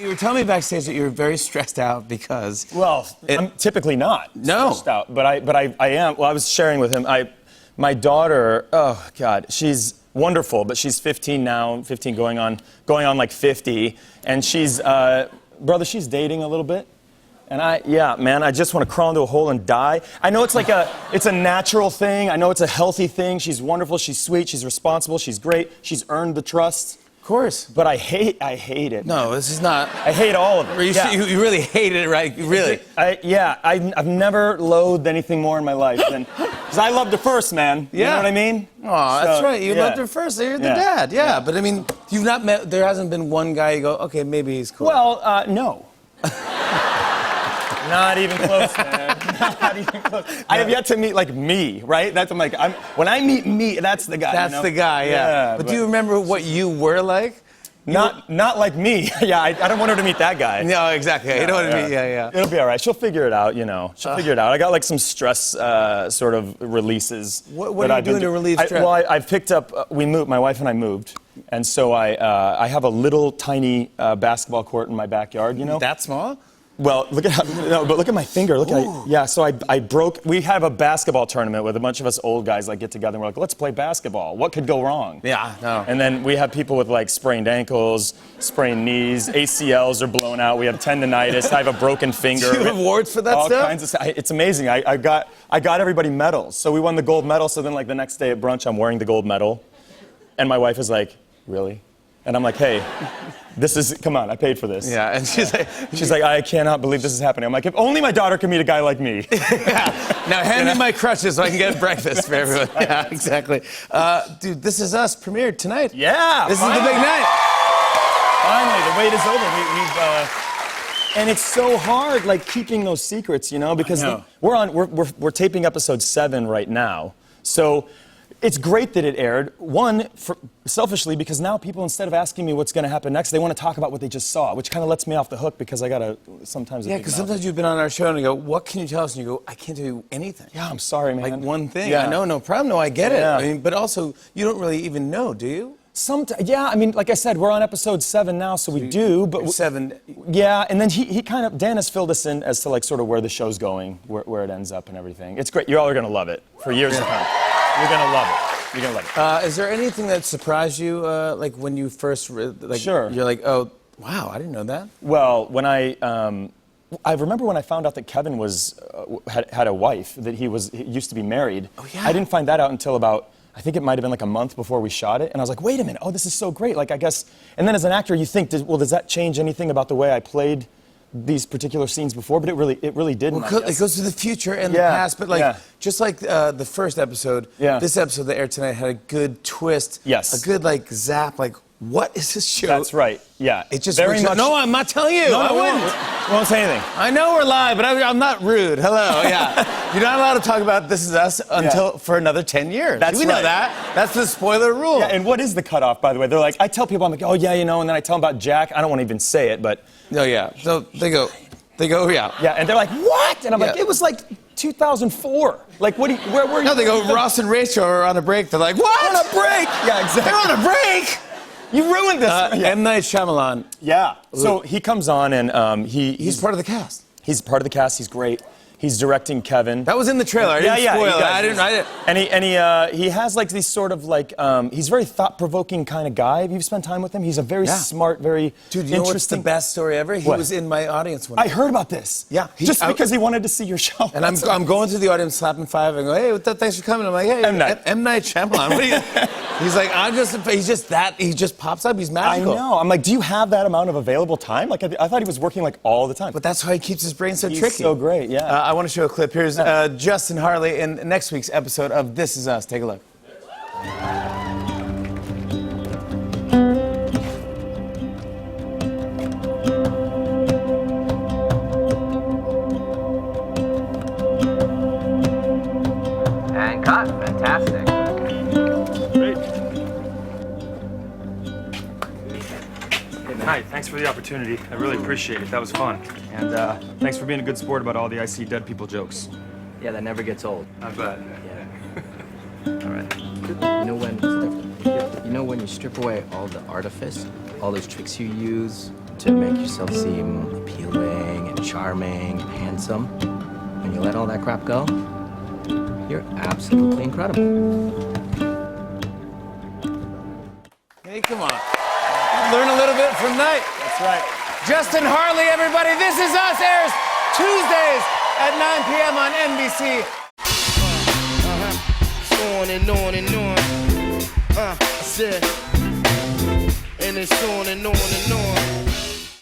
You were telling me backstage that you were very stressed out because... Well, I'm typically not stressed out, but I am. Well, I was sharing with him. My daughter, oh God, she's wonderful, but she's 15 now, 15 going on like 50, and she's, brother, she's dating a little bit. And I just want to crawl into a hole and die. I know it's it's a natural thing. I know it's a healthy thing. She's wonderful, she's sweet, she's responsible, she's great. She's earned the trust. Of course. But I hate it. No, this is not... I hate all of it. You really hated it, right? Really? I've never loathed anything more in my life than... Because I loved her first, man. You know what I mean? Oh, that's right. You loved her first. You're the dad. Yeah, but I mean, you've not met... There hasn't been one guy you go, okay, maybe he's cool. Well, no. Not even close, man. Not even close. I have yet to meet, like, me, right? When I meet me, that's the guy. That's the guy, yeah. But do you remember what you were like? Not like me. Yeah, I don't want her to meet that guy. No, exactly. You don't want to meet, yeah. It'll be all right. She'll figure it out, you know. She'll figure it out. I got, like, some stress sort of releases. What are you doing to relieve stress? Well, I've picked up, my wife and I moved. And so I have a little tiny basketball court in my backyard, you know. That small? Well, look at my finger. We have a basketball tournament with a bunch of us old guys get together and we're like, let's play basketball. What could go wrong? Yeah, no. And then we have people with sprained ankles, sprained knees, ACLs are blown out. We have tendonitis. I have a broken finger. Do you have awards for that all stuff? Kinds of stuff. It's amazing. I got everybody medals. So we won the gold medal. So then the next day at brunch, I'm wearing the gold medal. And my wife is like, really? And I'm like, hey, come on, I paid for this. Yeah, and she's like, I cannot believe this is happening. I'm like, if only my daughter could meet a guy like me. Yeah. Now hand me my crutches so I can get breakfast for everyone. Right. Yeah, exactly. Dude, This Is Us premiered tonight. Yeah. This is the big night. Finally, the wait is over. And it's so hard, keeping those secrets, you know, because we're taping episode 7 right now. So it's great that it aired. One, selfishly, because now people, instead of asking me what's going to happen next, they want to talk about what they just saw, which kind of lets me off the hook because I got to sometimes... Yeah, because sometimes you've been on our show and you go, what can you tell us? And you go, I can't tell you anything. Yeah, I'm sorry, man. Like one thing. Yeah. I know, no problem. No, I get it. Yeah. I mean, but also, you don't really even know, do you? Yeah, I mean, like I said, we're on episode 7 now, so we do, but... 7. Yeah, and then Dan has filled us in as to, sort of where the show's going, where it ends up and everything. It's great. You all are going to love it for years to come. You're going to love it. You're gonna love it. Is there anything that surprised you, when you first, Sure. You're like, oh, wow, I didn't know that. Well, when I remember when I found out that Kevin had a wife, that he used to be married. Oh yeah. I didn't find that out until about, I think it might have been a month before we shot it, and I was like, wait a minute, oh, this is so great. I guess, and then as an actor, you think, does that change anything about the way I played these particular scenes before? But it really didn't. Well, it goes to the future and the past, but just like the first episode, this episode that aired tonight had a good twist. Yes. A good zap. What is this show? That's right. Yeah. It just very much. No, I'm not telling you. No, I wouldn't. Won't say anything. I know we're live, but I'm not rude. Hello. Yeah. You're not allowed to talk about This Is Us for another 10 years. We know that. That's the spoiler rule. Yeah. And what is the cutoff, by the way? They're like, I tell people, I'm like, oh yeah, you know, and then I tell them about Jack. I don't want to even say it, but. No, yeah. So they go, yeah. Yeah, and they're like, what? And I'm like, it was 2004. What where were you? No, they go, Ross and Rachel are on a break. They're like, what? On a break. Yeah, exactly. They're on a break. You ruined this. M. Night Shyamalan. Yeah. So he comes on and he's part of the cast. He's part of the cast. He's great. He's directing Kevin. That was in the trailer. I didn't spoil it. I didn't write it. And he has these sort of he's a very thought-provoking kind of guy. Have you spent time with him? He's a very smart, very Dude, you know what's the best story ever? He was in my audience one day. I heard about this. Yeah. Because he wanted to see your show. And I'm going through the audience slapping 5 and go, hey, thanks for coming. I'm like, hey, M. Night Shyamalan. What are you? He's like, he just pops up. He's magical. I know. I'm like, do you have that amount of available time? I thought he was working all the time. But that's how he keeps his brain so tricky. He's so great, yeah. I want to show a clip. Here's Justin Harley in next week's episode of This Is Us. Take a look. And cut. Fantastic. Great. Good night. Thanks for the opportunity. I really appreciate it. That was fun. And thanks for being a good sport about all the I see dead people jokes. Yeah, that never gets old. I bet. Yeah. All right. You know when you strip away all the artifice, all those tricks you use to make yourself seem appealing and charming and handsome. When you let all that crap go, you're absolutely incredible. Hey, come on. Learn a little bit from Knight. That's right. Justin Hartley, everybody. This Is Us airs Tuesdays at 9 p.m. on NBC. On and on and on. I said, and it's on and on and on.